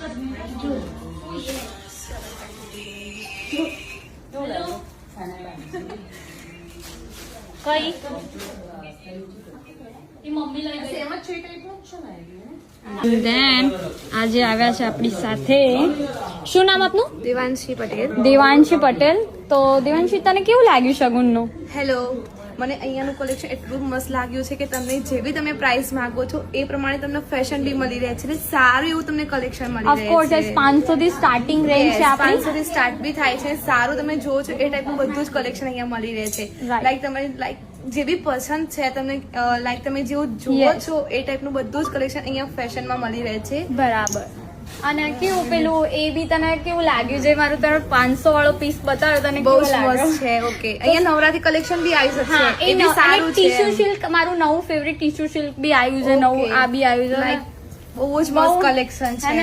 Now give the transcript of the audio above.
દેન આજે આવ્યા છે આપણી સાથે, શું નામ આપનું? દેવાંશી પટેલ. દેવાંશી પટેલ. તો દેવાંશી, તને કેવું લાગ્યું શગુનનું? હેલો, મને અહીંયાનું કલેક્શન એટલું મસ્ત લાગ્યું છે કે તમને જે બી તમે પ્રાઇસ માંગો છો એ પ્રમાણે તમને ફેશન બી મળી રહે છે, સારું એવું તમને કલેક્શન મળી રહે છે. ઓફકોર્સ 500 થી સ્ટાર્ટિંગ રેન્જ છે આપણી. 500 થી સ્ટાર્ટ બી થાય છે. સારું તમે જોવો છો એ ટાઈપનું બધું જ કલેક્શન અહીંયા મળી રહે છે. લાઈક તમે જે બી પસંદ છે તમને, લાઈક તમે જેવું જોવો છો એ ટાઈપનું બધું જ કલેક્શન અહીંયા ફેશનમાં મળી રહે છે. બરાબર. અને કેવું પેલું એ બી તને કેવું લાગ્યું? જે મારું તારો 500 વાળો પીસ બતાવ્યો તને બહુ કેવું જ લાગ્યું? મસ્ત છે. ઓકે, અહીંયા નવરાત્રી કલેક્શન બી આવી શકશે. એ બી સારું છે. ટીશ્યુ સિલ્ક, મારું નવું ફેવરિટ ટીશ્યુ સિલ્ક બી આવ્યું છે, નવું આ બી આવ્યું છે. બહુ જ મસ્ત કલેક્શન છે.